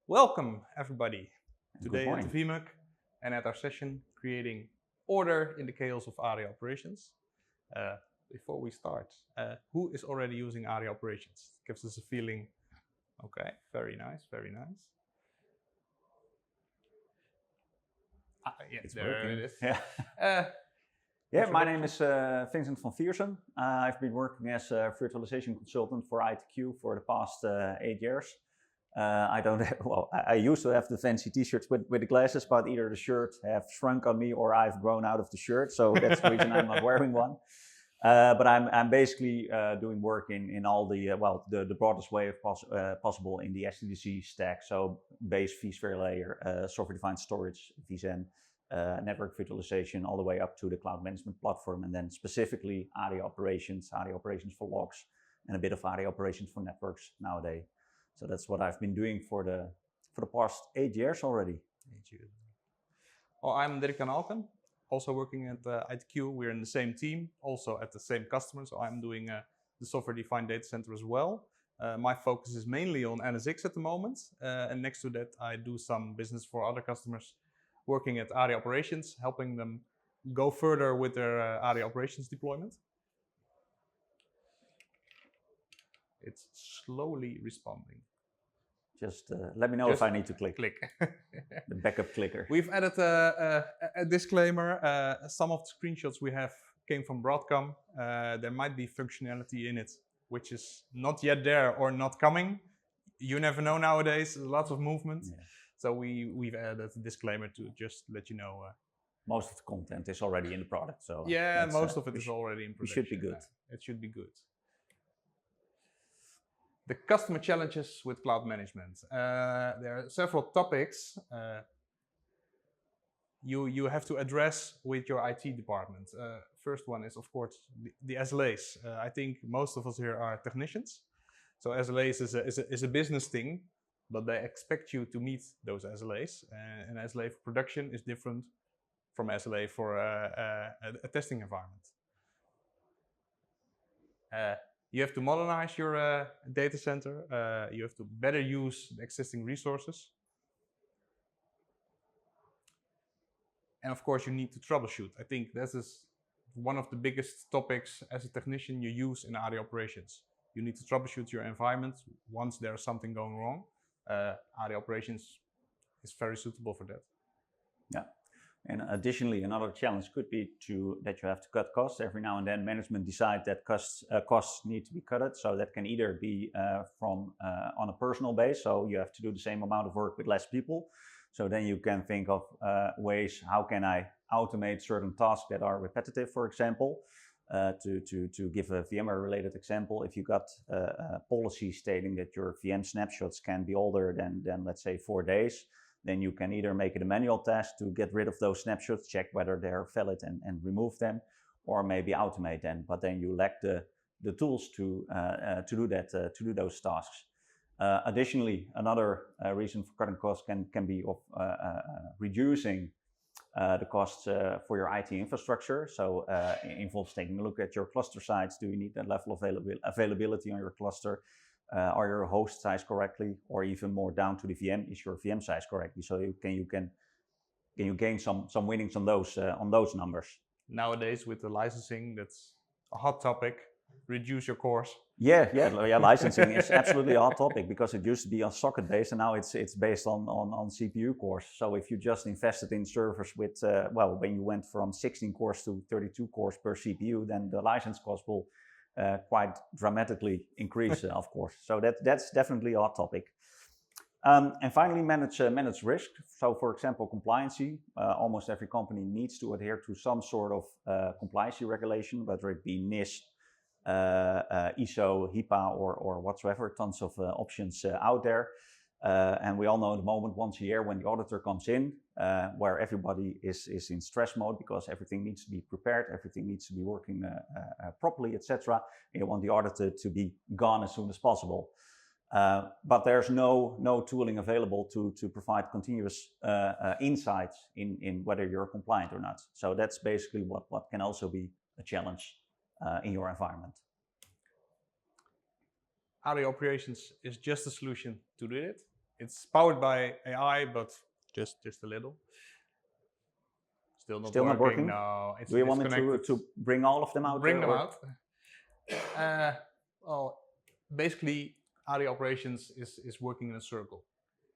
Welcome everybody. Good Today at morning. the VMUC and at our session creating order in the chaos of Aria Operations. Before we start, who is already using Aria Operations? Gives us a feeling. Okay, very nice, very nice. Yeah, It's there working. it is. Yeah. My name is Vincent van Viersen. I've been working as a virtualization consultant for ITQ for the past 8 years. I don't have, well, I used to have the fancy t-shirts with the glasses, but either the shirt have shrunk on me or I've grown out of the shirt. So that's the reason I'm not wearing one. But I'm basically doing work in all the broadest way of possible in the SDDC stack. So base vSphere layer, software-defined storage, vSAN, network virtualization, all the way up to the cloud management platform, and then specifically Aria Operations for logs, and a bit of Aria Operations for networks nowadays. So that's what I've been doing for the past 8 years already. 8 years. Well, I'm Dirk van Alken, also working at ITQ. We're in the same team, also at the same customer. So I'm doing the software-defined data center as well. My focus is mainly on NSX at the moment. And next to that, I do some business for other customers working at Aria Operations, helping them go further with their Aria Operations deployment. It's slowly responding. Just let me know if I need to click. The backup clicker. We've added a disclaimer. Some of the screenshots we have came from Broadcom. There might be functionality in it which is not yet there or not coming. You never know nowadays. Lots of movement. Yeah. So we've added a disclaimer to just let you know. Most of the content is already in the product. So yeah, most of it is already in production. It should be good. It should be good. The customer challenges with cloud management. There are several topics you have to address with your IT department. First one is, of course, the SLAs. I think most of us here are technicians. So SLAs is a business thing, but they expect you to meet those SLAs. And an SLA for production is different from SLA for a testing environment. You have to modernize your data center. You have to better use the existing resources. And of course, you need to troubleshoot. I think this is one of the biggest topics as a technician you use in Aria Operations. You need to troubleshoot your environment once there's something going wrong. Aria Operations is very suitable for that. Yeah. And additionally, another challenge could be that you have to cut costs. Every now and then management decide that costs need to be cut. So that can either be on a personal base, so you have to do the same amount of work with less people. So then you can think of ways, how can I automate certain tasks that are repetitive, for example. To give a VMware related example, if you got a policy stating that your VM snapshots can be older than let's say 4 days, then you can either make it a manual task to get rid of those snapshots, check whether they're valid and remove them, or maybe automate them. But then you lack the tools to do that, to do those tasks. Additionally, another reason for cutting costs can be of reducing the costs for your IT infrastructure. So it involves taking a look at your cluster size. Do you need that level of availability on your cluster? Are your host size correctly, or even more down to the VM, is your VM size correctly? So you gain some winnings on those numbers. Nowadays with the licensing, that's a hot topic. Reduce your cores. Yeah. Licensing is absolutely a hot topic because it used to be on socket based, and now it's based on CPU cores. So if you just invested in servers with when you went from 16 cores to 32 cores per CPU, then the license cost will quite dramatically increase, of course. So that's definitely a hot topic. And finally, manage risk. So for example, compliancy. Almost every company needs to adhere to some sort of compliancy regulation, whether it be NIST, ISO, HIPAA, or whatsoever. Tons of options out there. And we all know the moment once a year when the auditor comes in, where everybody is in stress mode because everything needs to be prepared, everything needs to be working properly, etc. You want the auditor to be gone as soon as possible. But there's no tooling available to provide continuous insights in whether you're compliant or not. So that's basically what can also be a challenge in your environment. Aria Operations is just a solution to do it. It's powered by AI, but just a little. Still not working. No, it's Do you want me disconnected. to bring all of them out? Bring them out. Well, basically, Aria Operations is working in a circle.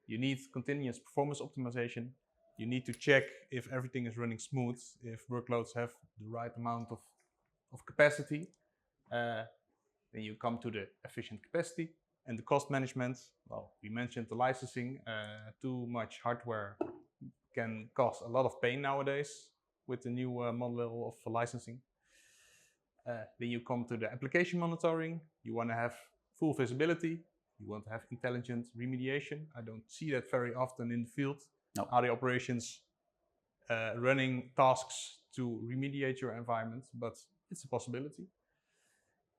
You need continuous performance optimization. You need to check if everything is running smooth, if workloads have the right amount of capacity. Then you come to the efficient capacity and the cost management. Well, we mentioned the licensing. Too much hardware can cause a lot of pain nowadays with the new model of licensing. Then you come to the application monitoring. You want to have full visibility. You want to have intelligent remediation. I don't see that very often in the field. No. Are the operations running tasks to remediate your environment? But it's a possibility.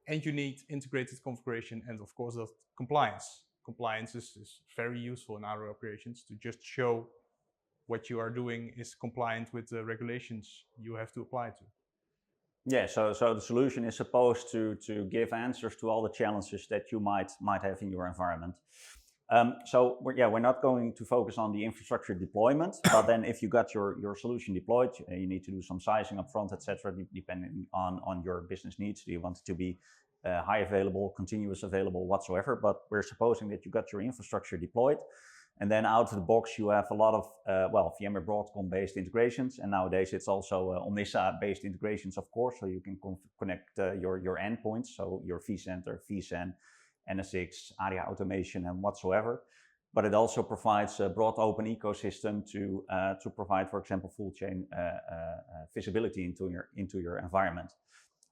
And you need integrated configuration and, of course, that compliance. Compliance is very useful in our operations to just show what you are doing is compliant with the regulations you have to apply to. Yeah, so the solution is supposed to give answers to all the challenges that you might have in your environment. So we're not going to focus on the infrastructure deployment, but then if you got your solution deployed, you need to do some sizing up front, etc., depending on your business needs. Do you want it to be high available, continuous available, whatsoever? But we're supposing that you got your infrastructure deployed. And then out of the box, you have a lot of, VMware Broadcom-based integrations. And nowadays, it's also Omnissa-based integrations, of course. So you can connect your endpoints, so your vCenter, vSAN, NSX, Aria Automation, and whatsoever. But it also provides a broad open ecosystem to provide, for example, full chain visibility into your environment.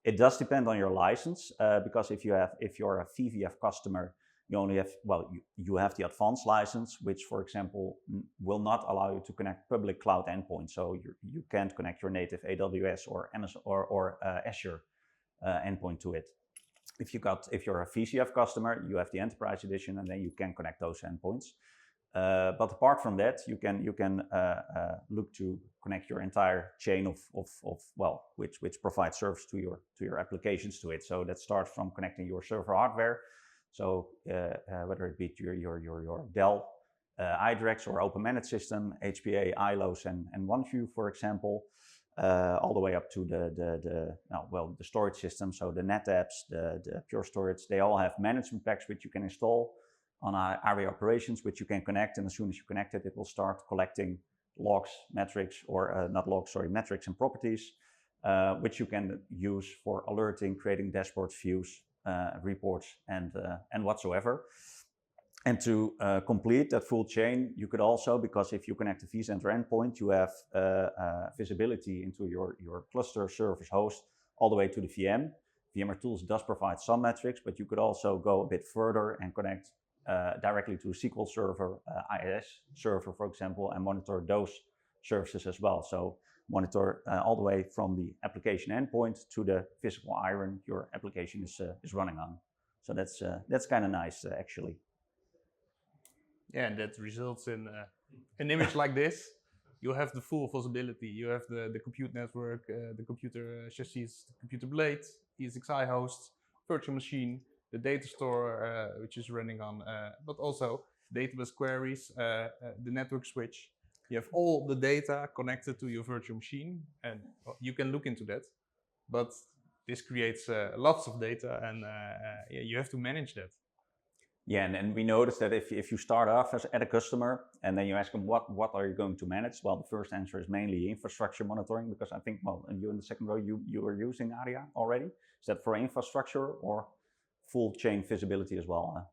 It does depend on your license, because if you're a VVF customer, you only have, you have the advanced license, which, for example, will not allow you to connect public cloud endpoints. So you can't connect your native AWS or Amazon or Azure endpoint to it. If you're a VCF customer, you have the enterprise edition, and then you can connect those endpoints. But apart from that, you can look to connect your entire chain which provides service to your applications to it. So that starts from connecting your server hardware. So whether it be to your Dell iDirect or Open Managed System, HPA, ILOs, and OneView, for example, all the way up to the storage system. So the NetApps, the Pure Storage, they all have management packs which you can install on Aria Operations, which you can connect. And as soon as you connect it, it will start collecting logs, metrics, or not logs, sorry, metrics and properties, which you can use for alerting, creating dashboards, views, reports, and whatsoever. And to complete that full chain, you could also, because if you connect a vCenter endpoint, you have visibility into your cluster, service, host, all the way to the VM. VMware Tools does provide some metrics, but you could also go a bit further and connect directly to a SQL server, IIS server, for example, and monitor those services as well. So monitor all the way from the application endpoint to the physical iron your application is running on. So that's kind of nice, actually. Yeah, and that results in an image like this. You have the full visibility. You have the compute network, the computer chassis, the computer blade, ESXi host, virtual machine, the data store, which is running on, but also database queries, the network switch. You have all the data connected to your virtual machine, and you can look into that. But this creates lots of data, and you have to manage that. Yeah, and we noticed that if you start off at a customer and then you ask them what are you going to manage, well, the first answer is mainly infrastructure monitoring, because I think, and you in the second row, you are using Aria already. Is that for infrastructure or full chain visibility as well?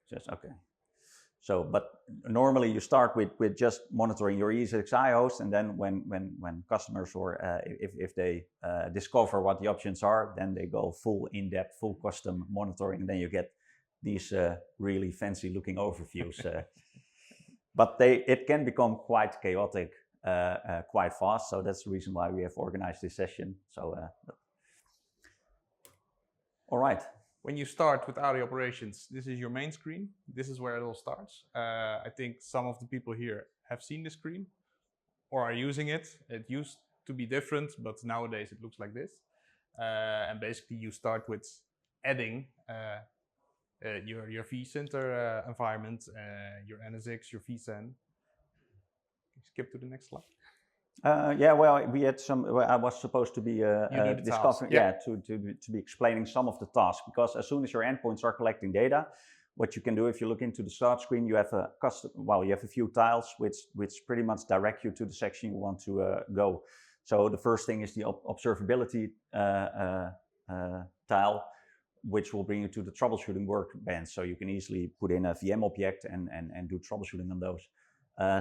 Just okay. So, but normally you start with just monitoring your ESXi host, and then when customers or if they discover what the options are, then they go full in-depth, full custom monitoring, and then you get these really fancy looking overviews. But it can become quite chaotic quite fast. So that's the reason why we have organized this session. So, all right. When you start with Aria Operations, this is your main screen. This is where it all starts. I think some of the people here have seen this screen or are using it. It used to be different, but nowadays it looks like this. And basically you start with adding your vCenter environment, your NSX, your vSAN. Skip to the next slide. Yeah, well, we had some. Well, I was supposed to be You do the discussing, task. to be explaining some of the tasks, because as soon as your endpoints are collecting data, what you can do if you look into the start screen, you have a custom. Well, you have a few tiles which pretty much direct you to the section you want to go. So the first thing is the observability tile, which will bring you to the troubleshooting workbench. So you can easily put in a VM object and do troubleshooting on those.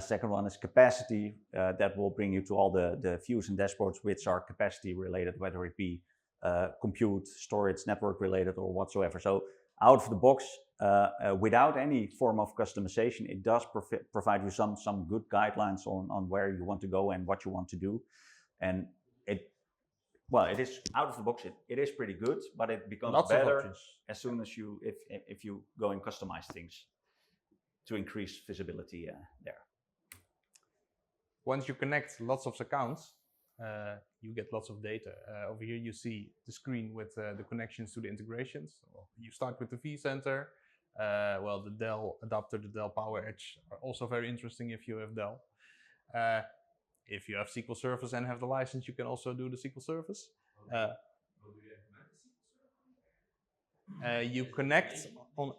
Second one is capacity. That will bring you to all the views and dashboards which are capacity related, whether it be compute, storage, network related, or whatsoever. So out of the box, without any form of customization, it does provide you some good guidelines on where you want to go and what you want to do. And it is out of the box. It is pretty good, but it becomes better as soon as if you go and customize things to increase visibility there. Once you connect lots of accounts, you get lots of data. Over here you see the screen with the connections to the integrations. Well, you start with the vCenter. The Dell adapter, the Dell Power Edge are also very interesting if you have Dell. If you have SQL Service and have the license, you can also do the SQL Service. You connect on...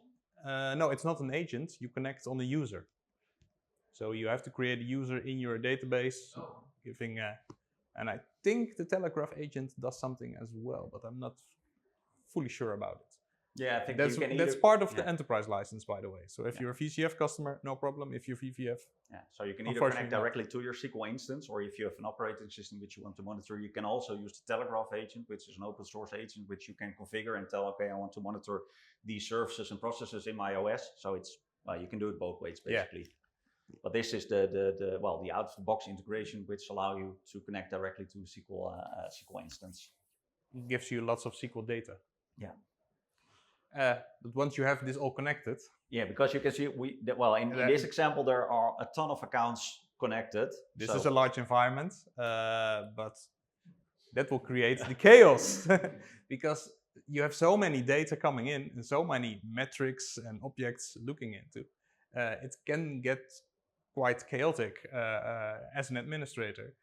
no, it's not an agent. You connect on a user. So you have to create a user in your database, giving... and I think the Telegraph agent does something as well, but I'm not fully sure about it. Yeah, I think that's part of the enterprise license, by the way. So if you're a VCF customer, no problem. If you're VVF, so you can either connect directly to your SQL instance, or if you have an operating system which you want to monitor, you can also use the Telegraph agent, which is an open source agent which you can configure and tell, okay, I want to monitor these services and processes in my OS. So it's you can do it both ways basically. Yeah. But this is the out of the box integration which allow you to connect directly to the SQL instance. It gives you lots of SQL data. Yeah. But once you have this all connected... Yeah, because you can see, in this example, there are a ton of accounts connected. This is a large environment, but that will create the chaos. Because you have so many data coming in and so many metrics and objects looking into. It can get quite chaotic as an administrator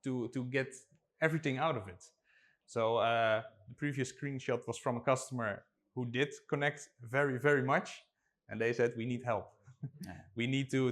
to get everything out of it. So the previous screenshot was from a customer who did connect very, very much, and they said, we need help. We need to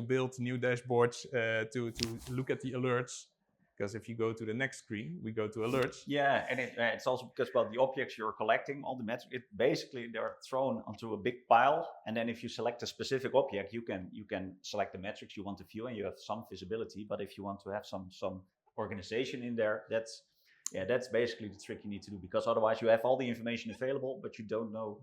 build new dashboards, to look at the alerts, because if you go to the next screen, we go to alerts. Yeah, and it's also because the objects you're collecting, all the metrics, they're thrown onto a big pile, and then if you select a specific object, you can select the metrics you want to view, and you have some visibility. But if you want to have some organization in there, that's basically the trick you need to do, because otherwise you have all the information available, but you don't know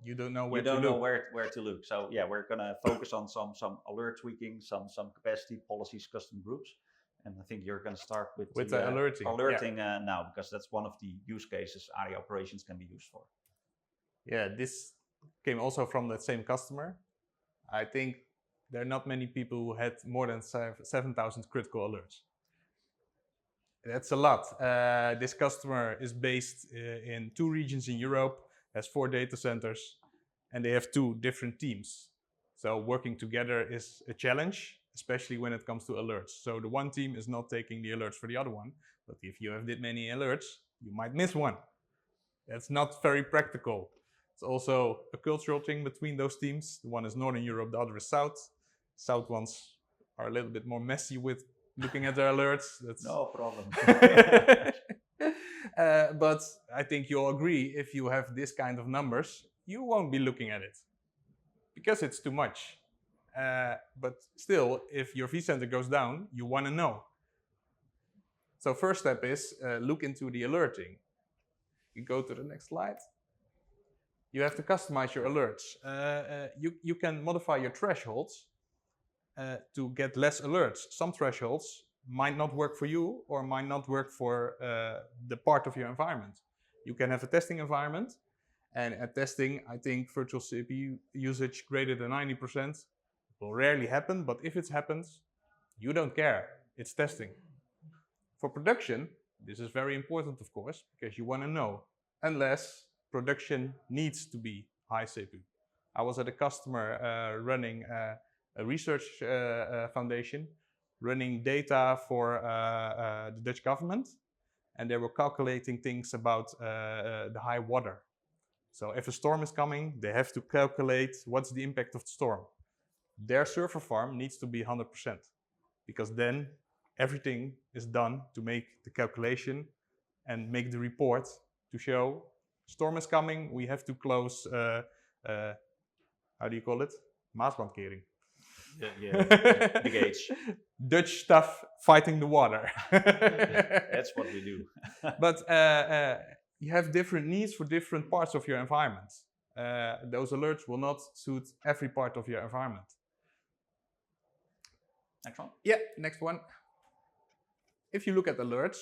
where to look. So we're gonna focus on some alert tweaking, some capacity policies, custom groups, and I think you're gonna start with the alerting now, because that's one of the use cases Aria Operations can be used for. Yeah, this came also from that same customer. I think there are not many people who had more than 7,000 critical alerts. That's a lot. This customer is based in 2 regions in Europe, has 4 data centers, and they have 2 different teams. So working together is a challenge, especially when it comes to alerts. So the one team is not taking the alerts for the other one, but if you have that many alerts, you might miss one. That's not very practical. It's also a cultural thing between those teams. The one is Northern Europe, the other is South. South ones are a little bit more messy with looking at their alerts. That's no problem. But I think you'll agree, if you have this kind of numbers, you won't be looking at it because it's too much. But still, if your vCenter goes down, you want to know. So first step is look into the alerting. You go to the next slide. You have to customize your alerts. You can modify your thresholds to get less alerts. Some thresholds might not work for you or might not work for the part of your environment. You can have a testing environment, and at testing, I think virtual CPU usage greater than 90% will rarely happen, but if it happens, you don't care. It's testing. For production, this is very important, of course, because you want to know, unless production needs to be high CPU. I was at a customer running a research foundation, running data for the Dutch government, and they were calculating things about the high water. So if a storm is coming, they have to calculate what's the impact of the storm. Their server farm needs to be 100%, because then everything is done to make the calculation and make the report to show storm is coming, we have to close, how do you call it? Maaslandkering. The gates. Dutch stuff fighting the water. That's what we do. But you have different needs for different parts of your environment. Those alerts will not suit every part of your environment. Next one. Yeah, next one. If you look at alerts,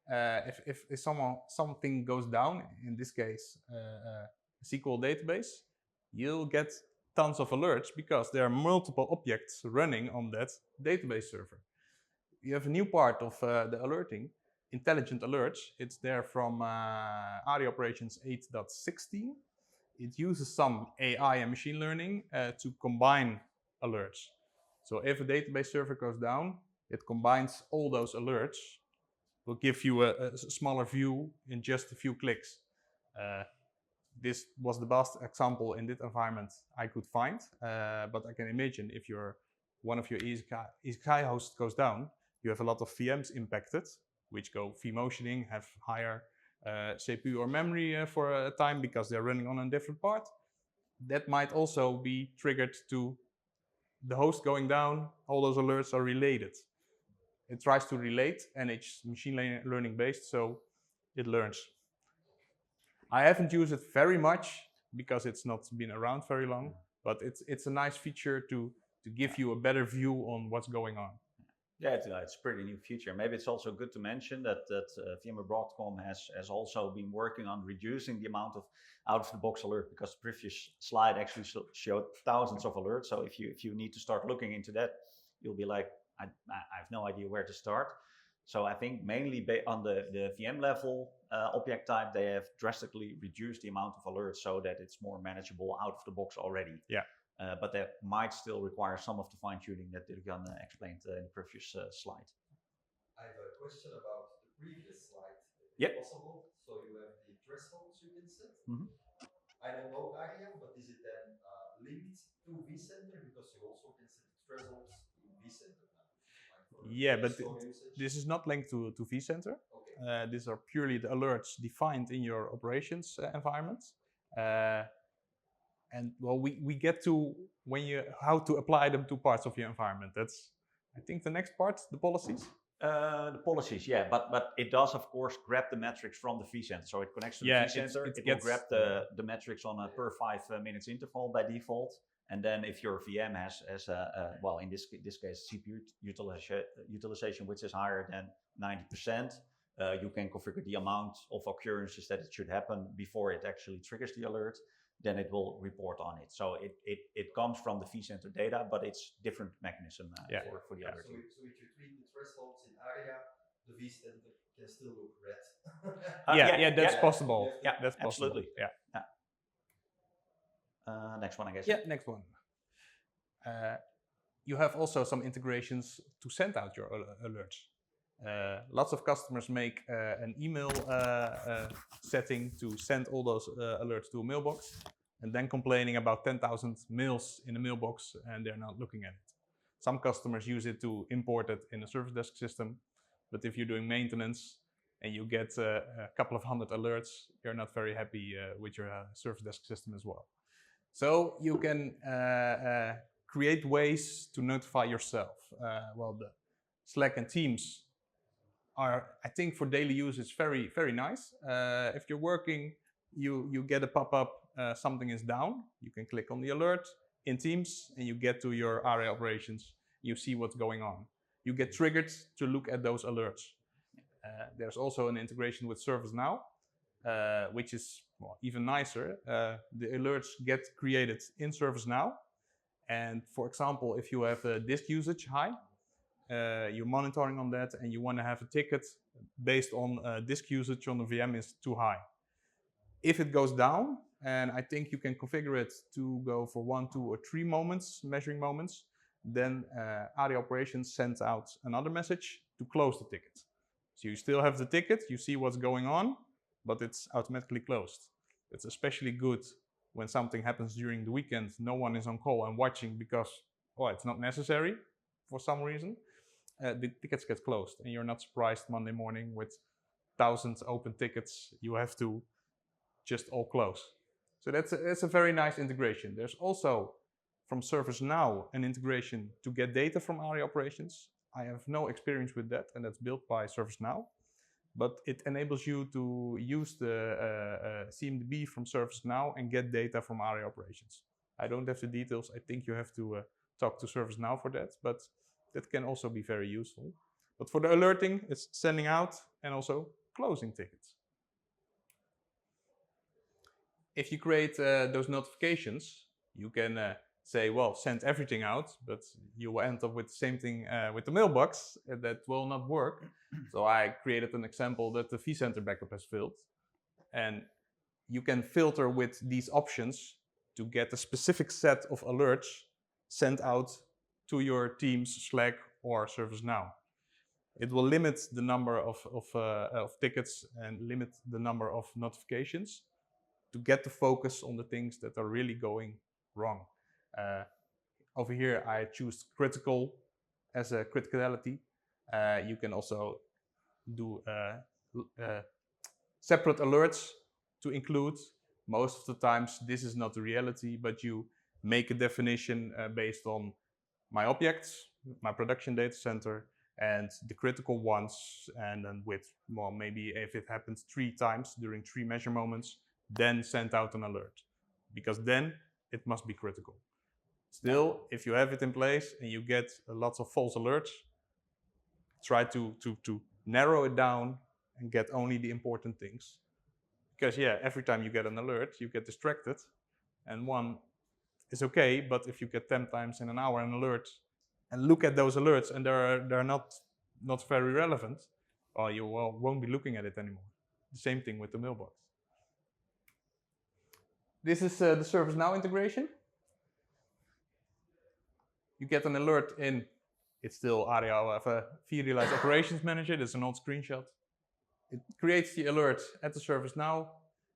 if something goes down, in this case a SQL database, you'll get tons of alerts because there are multiple objects running on that database server. You have a new part of the alerting, intelligent alerts. It's there from Aria Operations 8.16. It uses some AI and machine learning to combine alerts. So if a database server goes down, it combines all those alerts, will give you a smaller view in just a few clicks. This was the best example in that environment I could find, but I can imagine if one of your ESXi hosts goes down, you have a lot of VMs impacted, which go vMotioning, have higher CPU or memory for a time because they're running on a different part. That might also be triggered to the host going down. All those alerts are related. It tries to relate, and it's machine learning based, so it learns. I haven't used it very much because it's not been around very long, but it's a nice feature to give you a better view on what's going on. Yeah, it's a pretty new feature. Maybe it's also good to mention that VMware Broadcom has also been working on reducing the amount of out-of-the-box alert, because the previous slide actually showed thousands of alerts. So if you need to start looking into that, you'll be like, I have no idea where to start. So I think mainly on the VM level object type, they have drastically reduced the amount of alerts so that it's more manageable out of the box already. Yeah. But that might still require some of the fine-tuning that Dirk-Jan explained in the previous slide. I have a question about the previous slide. Yep. Possible? So you have the thresholds you can set. Mm-hmm. I don't know Aria, but is it then linked to vCenter? Because you also can set thresholds in vCenter now. Yeah, but this is not linked to vCenter. Okay. These are purely the alerts defined in your operations environment. And well, we get to how to apply them to parts of your environment. That's, I think, the next part, the policies. The policies, yeah, but it does, of course, grab the metrics from the vCenter. So it connects to the vCenter. It will grab the metrics on a per 5 minutes interval by default. And then if your VM has well, in this case, CPU utilization, which is higher than 90%, you can configure the amount of occurrences that it should happen before it actually triggers the alert. Then it will report on it. So it comes from the vCenter data, but it's different mechanism for the other two. So if you tweak the thresholds in Aria, the vCenter can still look red. That's possible. Yeah, that's possible. Absolutely. Yeah. Next one, I guess. Yeah, next one. You have also some integrations to send out your alerts. Lots of customers make an email setting to send all those alerts to a mailbox, and then complaining about 10,000 mails in the mailbox and they're not looking at it. Some customers use it to import it in a service desk system, but if you're doing maintenance and you get a couple of hundred alerts, you're not very happy with your service desk system as well. So you can create ways to notify yourself. Well, the Slack and Teams are, I think, for daily use, it's very, very nice. If you're working, you get a pop-up, something is down. You can click on the alert in Teams and you get to your Aria Operations. You see what's going on. You get triggered to look at those alerts. There's also an integration with ServiceNow, which is even nicer. The alerts get created in ServiceNow. And for example, if you have a disk usage high, you're monitoring on that and you want to have a ticket based on disk usage on the VM is too high. If it goes down, and I think you can configure it to go for 1, 2, or 3 moments, measuring moments. Then Aria Operations sends out another message to close the ticket. So you still have the ticket, you see what's going on, but it's automatically closed. It's especially good when something happens during the weekend, no one is on call and watching because, well, it's not necessary for some reason. The tickets get closed and you're not surprised Monday morning with thousands open tickets you have to just all close. So that's a very nice integration. There's also from ServiceNow an integration to get data from Aria Operations. I have no experience with that, and that's built by ServiceNow. But it enables you to use the CMDB from ServiceNow and get data from Aria Operations. I don't have the details. I think you have to talk to ServiceNow for that, but that can also be very useful. But for the alerting, it's sending out and also closing tickets. If you create those notifications, you can say, well, send everything out, but you will end up with the same thing with the mailbox. That will not work. So I created an example that the vCenter backup has failed. And you can filter with these options to get a specific set of alerts sent out to your Teams, Slack, or ServiceNow. It will limit the number of tickets and limit the number of notifications to get the focus on the things that are really going wrong. Over here, I choose critical as a criticality. You can also do separate alerts to include. Most of the times, this is not the reality, but you make a definition based on my objects, my production data center, and the critical ones, and then with, well, maybe if it happens 3 times during 3 measure moments, then send out an alert, because then it must be critical. Still, if you have it in place and you get lots of false alerts, try to narrow it down and get only the important things. Because yeah, every time you get an alert, you get distracted, and one is okay, but if you get 10 times in an hour an alert and look at those alerts and they're not very relevant, well, you won't be looking at it anymore. The same thing with the mailbox. This is the ServiceNow integration. You get an alert in, it's still Aria vRealize Operations Manager. This is an old screenshot. It creates the alert at the ServiceNow.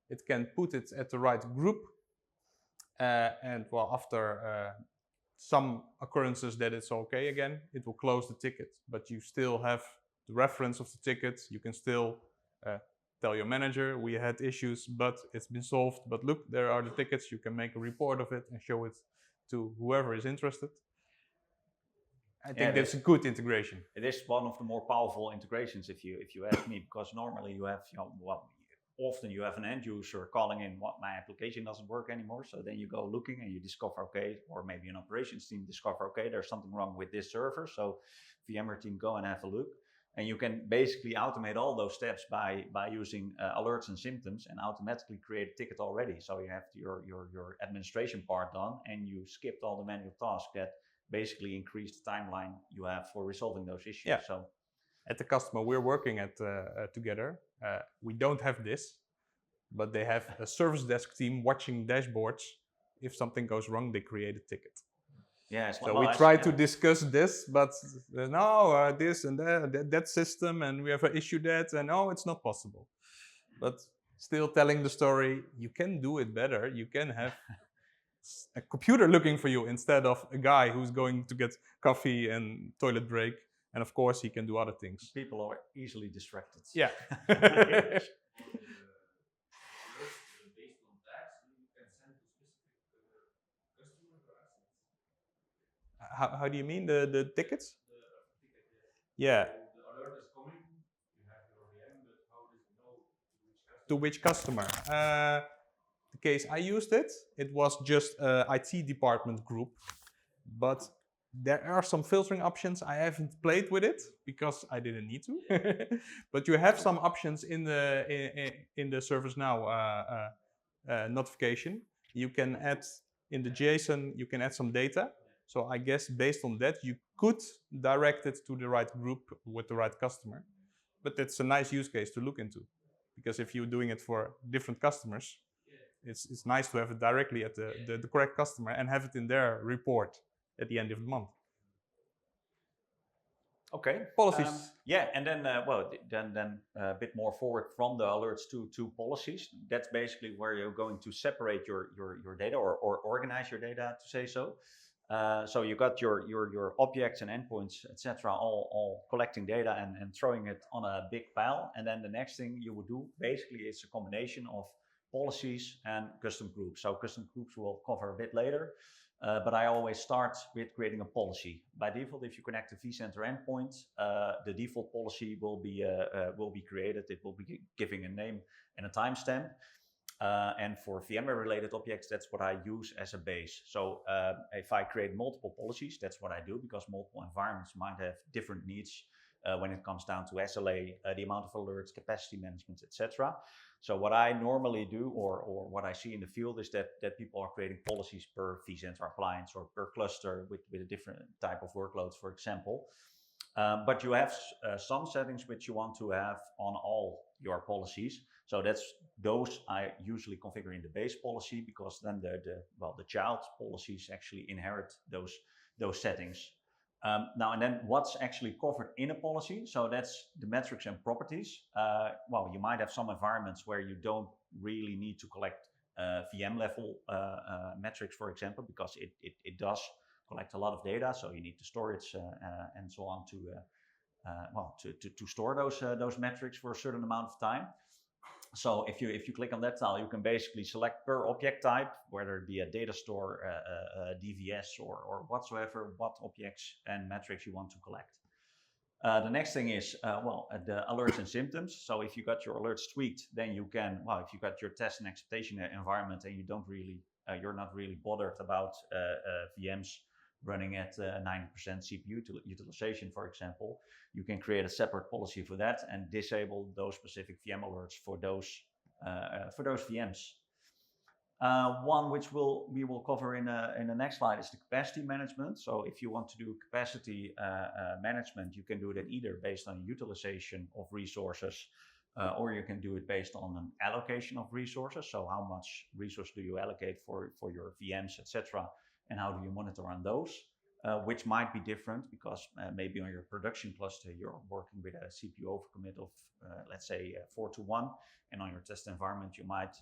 It can put it at the right group. And well, after some occurrences that it's okay again, it will close the ticket. But you still have the reference of the ticket. You can still tell your manager, we had issues, but it's been solved. But look, there are the tickets. You can make a report of it and show it to whoever is interested. I think that's a good integration. It is one of the more powerful integrations, if you ask me, because normally you have, often you have an end user calling in, what, my application doesn't work anymore. So then you go looking and you discover, okay, or maybe an operations team discover, okay, there's something wrong with this server. So VMware team, go and have a look. And you can basically automate all those steps by using alerts and symptoms, and automatically create a ticket already. So you have your administration part done, and you skipped all the manual tasks that basically increase the timeline you have for resolving those issues. Yeah. So at the customer we're working at together, we don't have this, but they have a service desk team watching dashboards. If something goes wrong, they create a ticket. Yeah, so we try to discuss this, but no, this and that system, and we have an issue that, and no, it's not possible. But still telling the story, you can do it better. You can have a computer looking for you instead of a guy who's going to get coffee and toilet break. And of course, he can do other things. People are easily distracted. Yeah. How do you mean the tickets? Yeah. The alert is coming. You have your VM, but how does it know to which customer? The case I used it was just a IT department group, but there are some filtering options. I haven't played with it because I didn't need to. But you have some options in the ServiceNow notification. You can add in the JSON. You can add some data. So I guess based on that, you could direct it to the right group with the right customer. But it's a nice use case to look into, because if you're doing it for different customers, it's nice to have it directly at the correct customer and have it in their report at the end of the month. Okay. Policies. Yeah, and then then a bit more forward from the alerts to policies. That's basically where you're going to separate your data or organize your data, to say so. So you got your objects and endpoints, etc., all collecting data and throwing it on a big pile. And then the next thing you would do basically is a combination of policies and custom groups. So custom groups we'll cover a bit later. But I always start with creating a policy. By default, if you connect a vCenter endpoint, the default policy will be created. It will be giving a name and a timestamp. And for VMware-related objects, that's what I use as a base. So if I create multiple policies, that's what I do, because multiple environments might have different needs when it comes down to SLA, the amount of alerts, capacity management, etc. So what I normally do, or what I see in the field, is that people are creating policies per vCenter appliance or per cluster with a different type of workloads, for example. But you have some settings which you want to have on all your policies. So those I usually configure in the base policy, because then the child policies actually inherit those settings. Now and then, what's actually covered in a policy? So that's the metrics and properties. Well, you might have some environments where you don't really need to collect VM level metrics, for example, because it does collect a lot of data. So you need the storage and so on to store those metrics for a certain amount of time. So if you click on that tile, you can basically select per object type, whether it be a data store, DVS, or whatsoever, what objects and metrics you want to collect. The next thing is, the alerts and symptoms. So if you got your alerts tweaked, then you can, if you got your test and expectation environment and you're not really bothered about VMs running at 90% CPU utilization, for example, you can create a separate policy for that and disable those specific VM alerts for those VMs. One which we will cover in the next slide is the capacity management. So if you want to do capacity management, you can do that either based on utilization of resources, or you can do it based on an allocation of resources. So how much resource do you allocate for your VMs, etc., and how do you monitor on those? Which might be different, because maybe on your production cluster you're working with a CPU overcommit of let's say 4-1, and on your test environment you might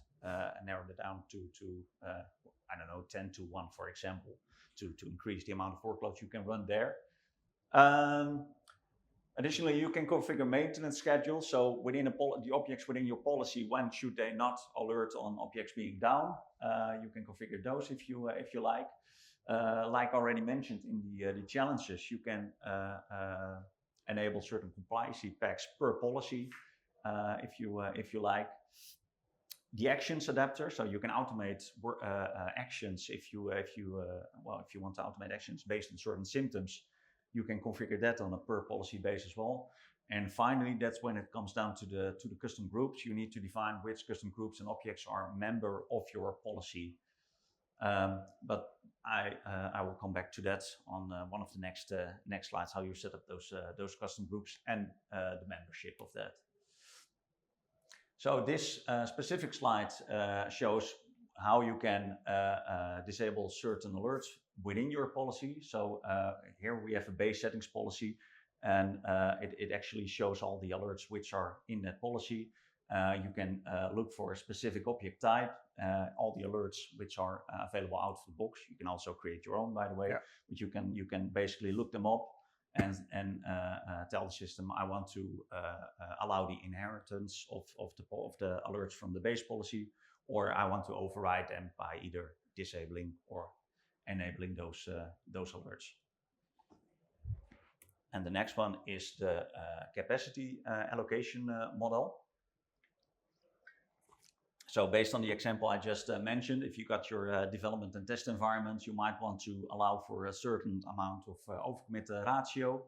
narrow it down to 10-1, for example, to increase the amount of workloads you can run there. Additionally, you can configure maintenance schedules. So within the objects within your policy, when should they not alert on objects being down? You can configure those if you like. Like already mentioned in the challenges, you can enable certain compliancy packs per policy if you like. The actions adapter, so you can automate actions if you want to automate actions based on certain symptoms. You can configure that on a per policy base as well. And finally, that's when it comes down to the custom groups. You need to define which custom groups and objects are a member of your policy. But I will come back to that on one of the next slides, how you set up those custom groups and the membership of that. So this specific slide shows how you can disable certain alerts within your policy. So here we have a base settings policy, and it actually shows all the alerts which are in that policy. You can look for a specific object type, all the alerts which are available out of the box. You can also create your own, by the way, but you can basically look them up and tell the system, I want to allow the inheritance of the alerts from the base policy, or I want to override them by either disabling or enabling those alerts. And the next one is the capacity allocation model. So based on the example I just mentioned, if you got your development and test environments, you might want to allow for a certain amount of overcommit ratio,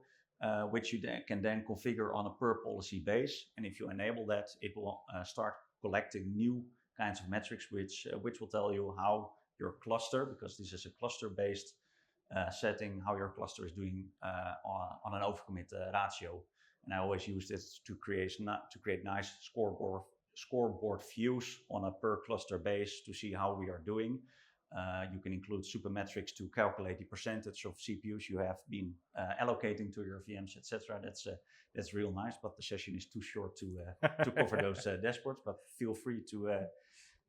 which you can then configure on a per policy base. And if you enable that, it will start collecting new kinds of metrics, which will tell you how your cluster, because this is a cluster-based setting, how your cluster is doing on an overcommit ratio. And I always use this to create nice scoreboard views on a per cluster base to see how we are doing. You can include supermetrics to calculate the percentage of CPUs you have been allocating to your VMs, etc. That's real nice, but the session is too short to cover those dashboards. But feel free to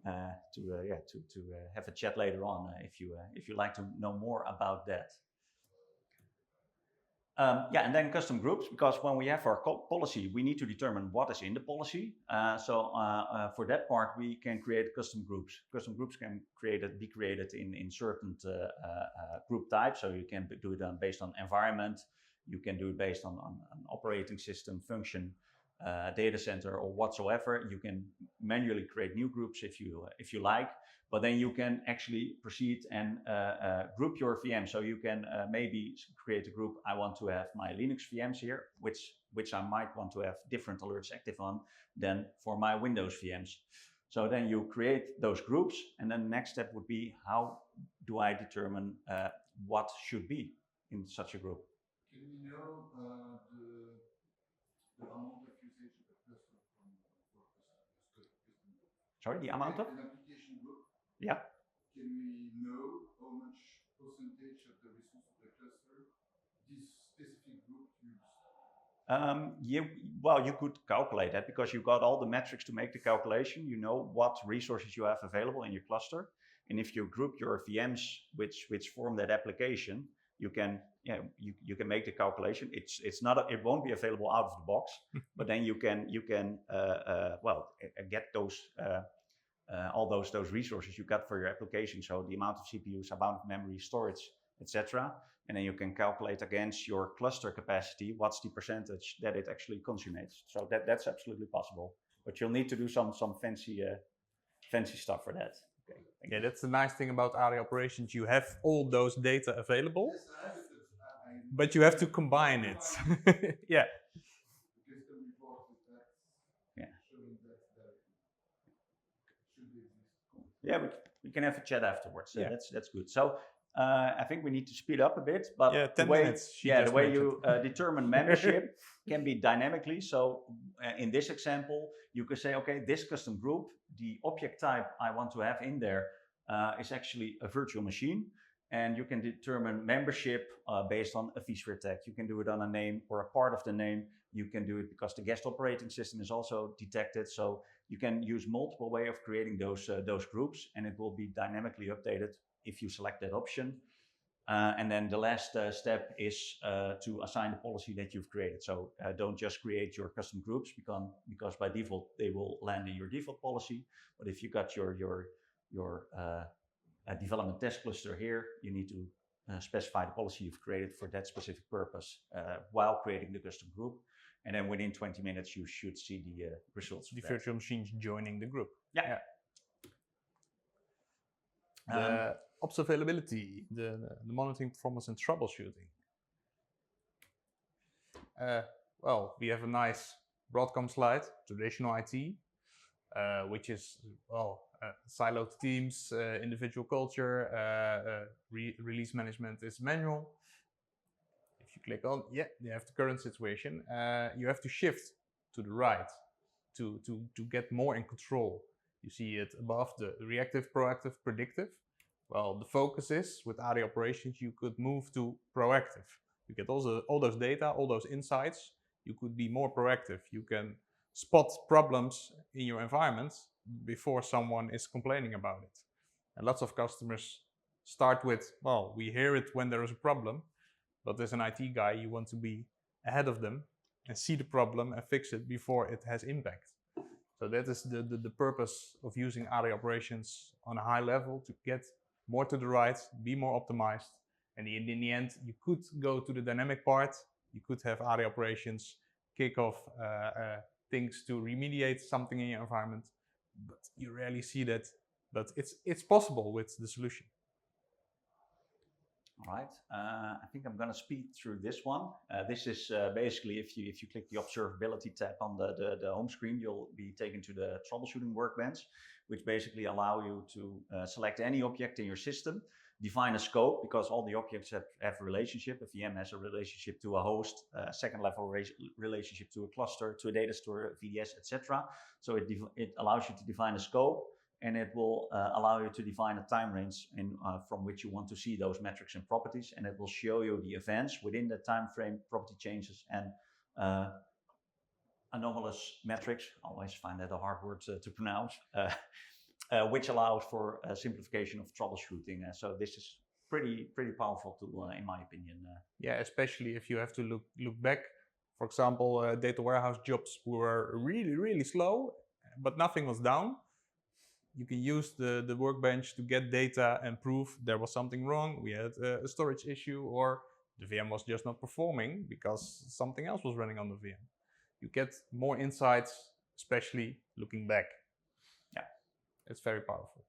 have a chat later on if you like to know more about that. And then custom groups, because when we have our policy, we need to determine what is in the policy. For that part, we can create custom groups. Custom groups can be created in certain group types. So you can do it based on environment. You can do it based on operating system, function, data center, or whatsoever. You can manually create new groups if you like. But then you can actually proceed and group your VMs. So you can maybe create a group. I want to have my Linux VMs here, which I might want to have different alerts active on than for my Windows VMs. So then you create those groups, and then the next step would be, how do I determine what should be in such a group? Can we know the amount of usage of the cluster for custom group? Sorry, the amount of? An application group. Yeah. Can we know how much percentage of the resource of the cluster this specific group uses? Well, you could calculate that because you got all the metrics to make the calculation. You know what resources you have available in your cluster, and if you group your VMs which form that application, you can make the calculation. It won't be available out of the box, but then you can get those. All those resources you got for your application, so the amount of CPUs, amount of memory, storage, etc. And then you can calculate against your cluster capacity what's the percentage that it actually consummates. So that's absolutely possible, but you'll need to do some fancy stuff for that. Okay. Yeah, that's the nice thing about Aria Operations. You have all those data available, but you have to combine it. Yeah. The custom report is that showing that should exist. Yeah, we can have a chat afterwards. Yeah. That's good. So I think we need to speed up a bit, but 10 minutes. The way you determine membership can be dynamically. So in this example, you could say, okay, this custom group, the object type I want to have in there is actually a virtual machine. And you can determine membership based on a vSphere tag. You can do it on a name or a part of the name. You can do it because the guest operating system is also detected. So you can use multiple ways of creating those groups, and it will be dynamically updated if you select that option. And then the last step is to assign the policy that you've created. So don't just create your custom groups because by default they will land in your default policy. But if you got your development test cluster here, you need to specify the policy you've created for that specific purpose while creating the custom group. And then within 20 minutes, you should see the results. The virtual machines joining the group. Yeah. The ops availability, the monitoring performance and troubleshooting. Well, we have a nice Broadcom slide, traditional IT, which is, siloed teams, individual culture, release management is manual. If you click on, you have the current situation. You have to shift to the right to get more in control. You see it above the reactive, proactive, predictive. Well, the focus is with Aria Operations, you could move to proactive. You get all those data, all those insights. You could be more proactive. You can spot problems in your environment before someone is complaining about it. And lots of customers start with, well, we hear it when there is a problem, but as an IT guy, you want to be ahead of them and see the problem and fix it before it has impact. So that is the purpose of using Aria Operations on a high level, to get more to the right, be more optimized. And in the end, you could go to the dynamic part. You could have Aria Operations kick off things to remediate something in your environment, but you rarely see that. But it's possible with the solution. All right. I think I'm going to speed through this one. This is basically if you click the observability tab on the home screen, you'll be taken to the troubleshooting workbench, which basically allow you to select any object in your system, define a scope because all the objects have a relationship. A VM has a relationship to a host, a second level relationship to a cluster, to a data store, VDS, etc. So it allows you to define a scope, and it will allow you to define a time range from which you want to see those metrics and properties, and it will show you the events within the time frame, property changes, and anomalous metrics. I always find that a hard word to pronounce, which allows for simplification of troubleshooting. So this is pretty powerful tool in my opinion. Yeah, especially if you have to look back. For example, data warehouse jobs were really slow, but nothing was down. You can use the workbench to get data and prove there was something wrong. We had a storage issue, or the VM was just not performing because something else was running on the VM. You get more insights, especially looking back. Yeah, it's very powerful.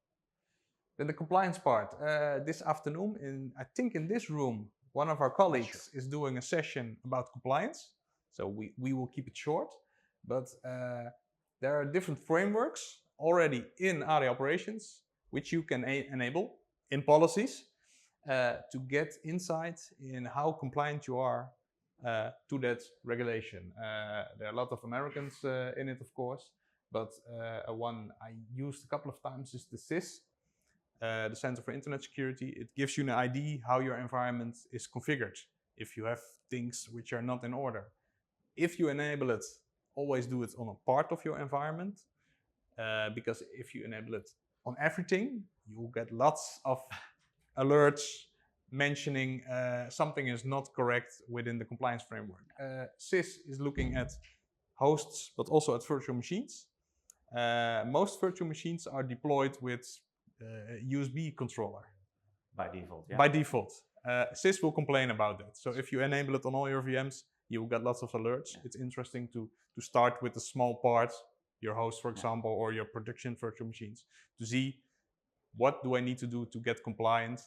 Then the compliance part. This afternoon, I think in this room, one of our colleagues is doing a session about compliance. So we will keep it short, but there are different frameworks already in Aria Operations, which you can enable in policies to get insight in how compliant you are to that regulation. There are a lot of Americans in it, of course, but one I used a couple of times is the CIS, the Center for Internet Security. It gives you an idea how your environment is configured if you have things which are not in order. If you enable it, always do it on a part of your environment, because if you enable it on everything, you will get lots of alerts mentioning something is not correct within the compliance framework. CIS is looking at hosts, but also at virtual machines. Most virtual machines are deployed with USB controller. By default, yeah. By default. CIS will complain about that. So if you enable it on all your VMs, you will get lots of alerts. Yeah. It's interesting to start with a small part, your host, for example, or your production virtual machines, to see what do I need to do to get compliant.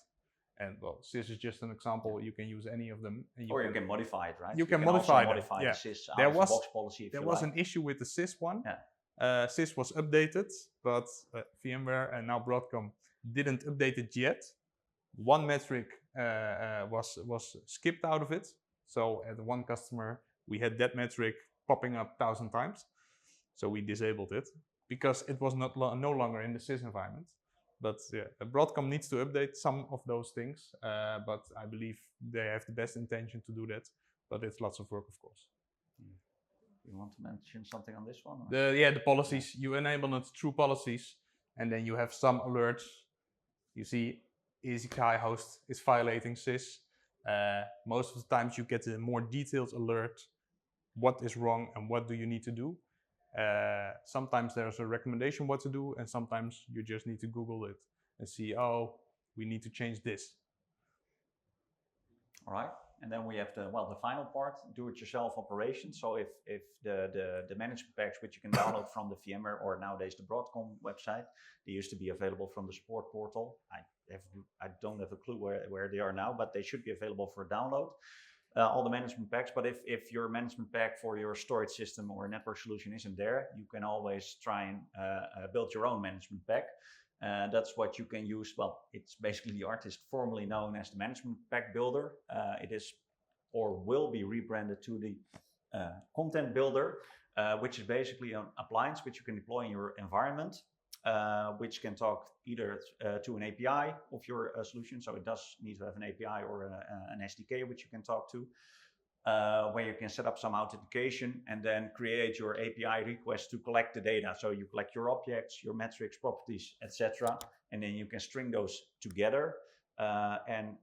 And well, CIS is just an example. You can use any of them. And you can modify it, right? You can modify the CIS out of the box policy. There was an issue with the CIS one. Yeah. CIS was updated, but VMware and now Broadcom didn't update it yet. One metric was skipped out of it. So at one customer, we had that metric popping up 1,000 times. So we disabled it because it was no longer in the CIS environment. But Broadcom needs to update some of those things. But I believe they have the best intention to do that. But it's lots of work, of course. You want to mention something on this one? The policies. You enable it through policies, and then you have some alerts. You see, EasyKai host is violating CIS. Most of the times you get a more detailed alert. What is wrong and what do you need to do? Sometimes there's a recommendation what to do, and sometimes you just need to Google it and see, oh, we need to change this. All right. And then we have the final part, do-it-yourself operations. So if the management packs, which you can download from the VMware or nowadays the Broadcom website, they used to be available from the support portal. I don't have a clue where they are now, but they should be available for download. All the management packs, but if your management pack for your storage system or network solution isn't there, you can always try and build your own management pack. That's what you can use. Well, it's basically the artist formerly known as the management pack builder. It is or will be rebranded to the content builder, which is basically an appliance which you can deploy in your environment, which can talk either to an API of your solution. So it does need to have an API or an SDK which you can talk to, where you can set up some authentication and then create your API request to collect the data. So you collect your objects, your metrics, properties, etc., and then you can string those together and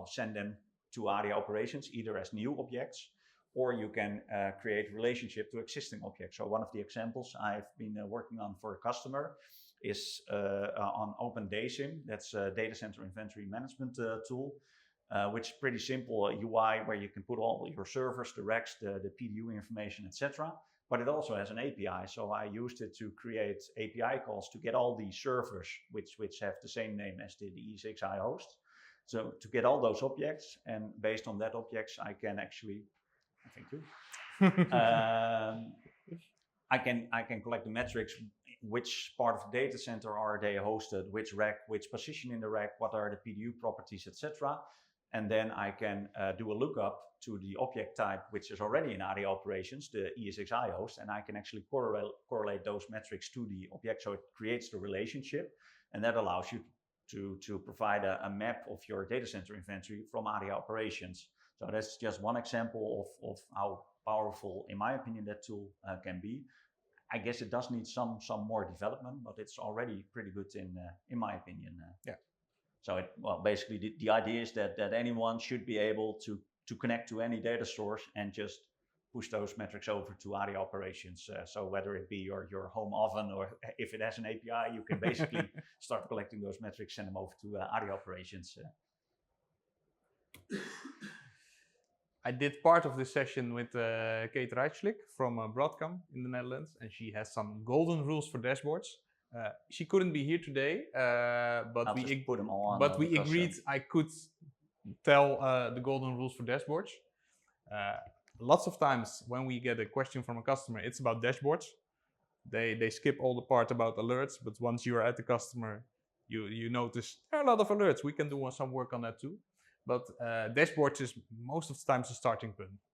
send them to Aria Operations either as new objects, or you can create relationship to existing objects. So one of the examples I've been working on for a customer is on OpenDaySim. That's a data center inventory management tool, which is pretty simple UI where you can put all your servers, the racks, the PDU information, etc. But it also has an API. So I used it to create API calls to get all the servers which have the same name as the ESXi host. So to get all those objects, and based on that objects, I can actually, thank you. I can collect the metrics, which part of the data center are they hosted, which rack, which position in the rack, what are the PDU properties, etc. And then I can do a lookup to the object type, which is already in Aria Operations, the ESXi host, and I can actually correlate those metrics to the object, so it creates the relationship, and that allows you to provide a map of your data center inventory from Aria Operations. So that's just one example of how powerful, in my opinion, that tool can be. I guess it does need some more development, but it's already pretty good in my opinion. Yeah. So basically the idea is that anyone should be able to connect to any data source and just push those metrics over to Aria Operations. So whether it be your home oven, or if it has an API, you can basically start collecting those metrics, send them over to Aria Operations. I did part of this session with Kate Reitslik from Broadcom in the Netherlands, and she has some golden rules for dashboards. She couldn't be here today, but we put them all on. But we agreed I could tell the golden rules for dashboards. Lots of times when we get a question from a customer, it's about dashboards. They skip all the part about alerts, but once you are at the customer, you notice there are a lot of alerts. We can do some work on that too. But dashboards is most of the times a starting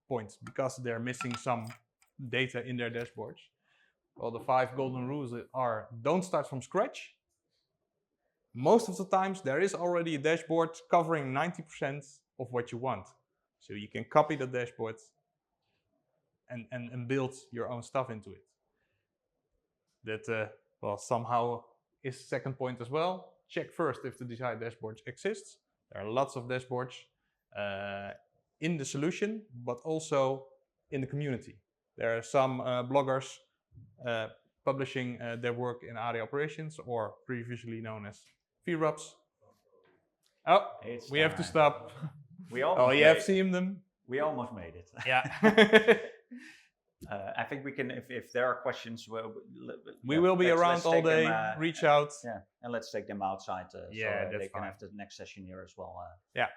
point because they're missing some data in their dashboards. Well, the 5 golden rules are: don't start from scratch. Most of the times there is already a dashboard covering 90% of what you want. So you can copy the dashboard and build your own stuff into it. That, somehow is second point as well. Check first if the desired dashboard exists. There are lots of dashboards in the solution, but also in the community. There are some bloggers publishing their work in Aria Operations, or previously known as VRUPs. Oh, we have to stop. You have seen them. We almost made it. Yeah. I think we can, if there are questions, we will be around all day. Reach out. Yeah, and let's take them outside so they can have the next session here as well. Yeah.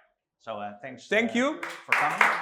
So thanks. Thank you for coming.